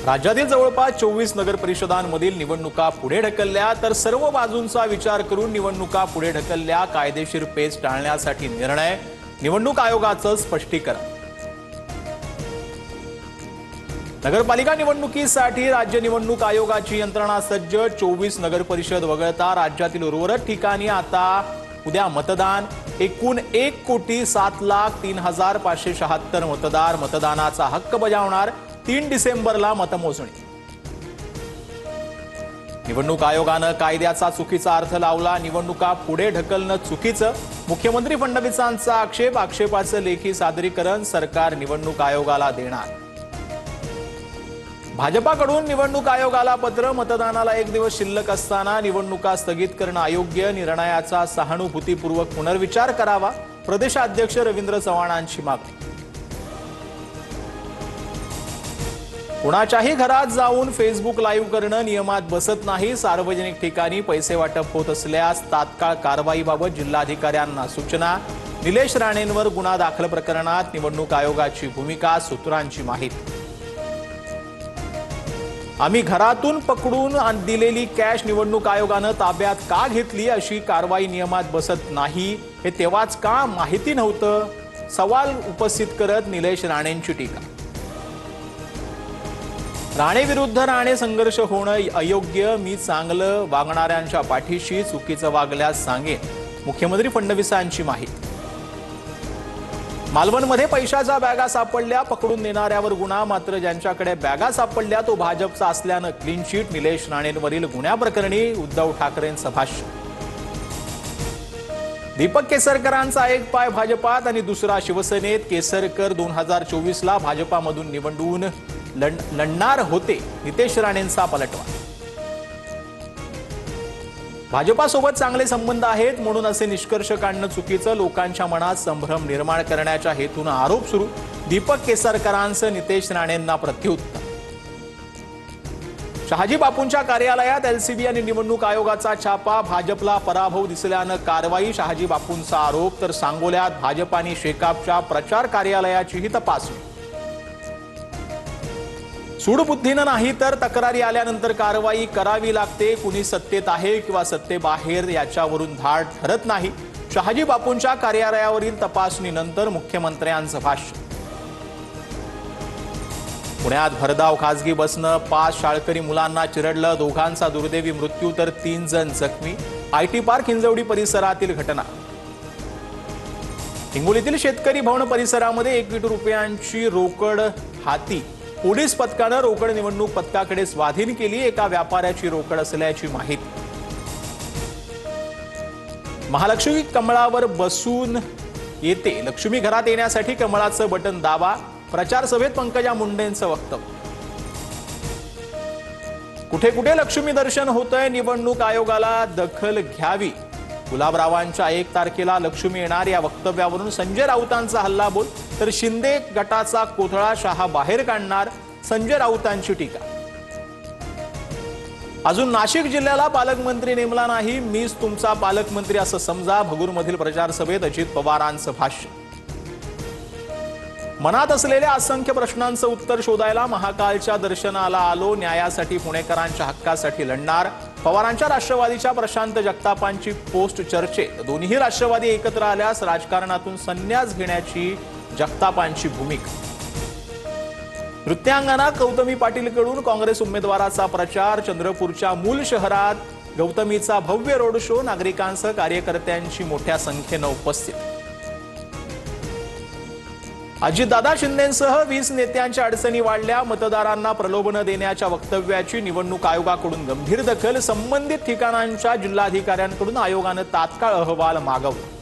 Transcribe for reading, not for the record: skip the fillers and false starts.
राज्यातील जवळपास 24 नगर परिषदांमधील निवडणुका पुढे ढकलल्या तर सर्व बाजूंचा विचार करून निवडणुका पुढे ढकलल्या। कायदेशीर पेच टाळण्यासाठी निर्णय, निवडणूक आयोगाचं स्पष्टीकरण। नगरपालिका निवडणुकीसाठी राज्य निवडणूक आयोगाची यंत्रणा सज्ज। 24 नगर परिषद वगळता राज्यातील उर्वरित ठिकाणी आता उद्या मतदान। एकूण 1,07,03,576 मतदार मतदानाचा हक्क बजावणार। 3 डिसेंबरला मतमोजणी। निवडणूक आयोगानं कायद्याचा चुकीचा अर्थ लावला, निवडणुका पुढे ढकलणं चुकीचं। मुख्यमंत्री फडणवीसांचा आक्षेप, आक्षेपाचं लेखी सादरीकरण सरकार निवडणूक आयोगाला देणार। भाजपाकडून निवडणूक आयोगाला पत्र, मतदानाला 1 दिवस शिल्लक असताना निवडणुका स्थगित करणं अयोग्य, निर्णयाचा सहानुभूतीपूर्वक पुनर्विचार करावा। प्रदेशाध्यक्ष रवींद्र चव्हाणांची मागणी। कुणाच्याही घरात जाऊन फेसबुक लाईव्ह करणं नियमात बसत नाही। सार्वजनिक ठिकाणी पैसे वाटप होत असल्यास तात्काळ कारवाईबाबत जिल्हाधिकाऱ्यांना सूचना। निलेश राणेंवर गुन्हा दाखल प्रकरणात निवडणूक आयोगाची भूमिका, सूत्रांची माहिती। आम्ही घरातून पकडून दिलेली कॅश निवडणूक आयोगानं ताब्यात का घेतली, अशी कारवाई नियमात बसत नाही, हे तेव्हाच का माहिती नव्हतं, सवाल उपस्थित करत निलेश राणेंची टीका। राणे विरुद्ध राणे संघर्ष होणं अयोग्य, मी चांगलं वागणाऱ्यांच्या पाठीशी, चुकीचं वागल्यास सांगेन, मुख्यमंत्री फडणवीसांची माहिती। मालवणमध्ये पैशाच्या बॅगा सापडल्या, पकडून नेणाऱ्यावर गुन्हा, मात्र ज्यांच्याकडे बॅगा सापडल्या तो भाजपचा असल्यानं क्लीन चिट। निलेश राणेंवरील गुन्ह्याप्रकरणी उद्धव ठाकरेंचं भाष्य। दीपक केसरकरांचा एक पाय भाजपात आणि दुसरा शिवसेनेत। केसरकर 2024ला भाजपामधून निवडून लढणार होते, नितेश राणेंचा पलटवार। भाजपासोबत चांगले संबंध आहेत म्हणून असे निष्कर्ष काढणं चुकीचं, लोकांच्या मनात संभ्रम निर्माण करण्याच्या हेतून आरोप सुरू। दीपक केसरकरांचं नितेश राणेंना प्रत्युत्तर। शहाजी बापूंच्या कार्यालयात एलसीबी आणि निवडणूक आयोगाचा छापा, भाजपला पराभव दिसल्यानं कारवाई, शहाजी बापूंचा आरोप। तर सांगोल्यात भाजप आणि शेकापच्या प्रचार कार्यालयाचीही तपासणी। सूडबुद्धीनं नाही तर तक्रारी आल्यानंतर कारवाई करावी लागते, कुणी सत्तेत आहे किंवा सत्तेबाहेर याच्यावरून धाड ठरत नाही। शहाजी बापूंच्या कार्यालयावरील तपासणीनंतर मुख्यमंत्र्यांचं भाष्य। पुण्यात भरधाव खासगी बसनं 5 शाळकरी मुलांना चिरडलं, दोघांचा दुर्दैवी मृत्यू तर 3 जण जखमी। आयटी पार्क हिंजवडी परिसरातील घटना। हिंगोलीतील शेतकरी भवन परिसरामध्ये 1 कोटी रुपयांची रोकड हाती, पोलीस पथकानं रोकड निवडणूक पथकाकडे स्वाधीन केली। एका व्यापाऱ्याची रोकड असल्याची माहिती। महालक्ष्मी कमळावर बसून येते, लक्ष्मी घरात येण्यासाठी कमळाचं बटन दाबा। प्रचार सभेत पंकजा मुंडेंचं वक्तव्य। कुठे कुठे लक्ष्मी दर्शन होतंय, निवडणूक आयोगाला दखल घ्यावी। गुलाबरावांच्या 1 तारखेला लक्ष्मी येणार या वक्तव्यावरून संजय राऊतांचा हल्लाबोल, तर शिंदे गटाचा कोथळा शहा बाहेर काढणार, संजय राऊतांची टीका। अजून नाशिक जिल्ह्याला पालकमंत्री नेमला नाही, मीच तुमचा पालकमंत्री असं समजा। भगूरमधील प्रचार सभेत अजित पवारांचं भाष्य। मनात असलेल्या असंख्य प्रश्नांचं उत्तर शोधायला महाकालच्या दर्शनाला आलो, न्यायासाठी पुणेकरांच्या हक्कासाठी लढणार। पवारांच्या राष्ट्रवादीच्या प्रशांत जगतापांची पोस्ट चर्चेत, दोन्ही राष्ट्रवादी एकत्र आल्यास राजकारणातून संन्यास घेण्याची जगतापांची भूमिका। नृत्यांगना गौतमी पाटीलकडून काँग्रेस उमेदवाराचा प्रचार, चंद्रपूरच्या मूल शहरात गौतमीचा भव्य रोड शो, नागरिकांसह कार्यकर्त्यांची मोठ्या संख्येनं उपस्थिती। अजितदादा शिंदेंसह 20 नेत्यांच्या अडचणी वाढल्या, मतदारांना प्रलोभनं देण्याच्या वक्तव्याची निवडणूक आयोगाकडून गंभीर दखल। संबंधित ठिकाणांच्या जिल्हाधिकाऱ्यांकडून आयोगानं तात्काळ अहवाल मागवला।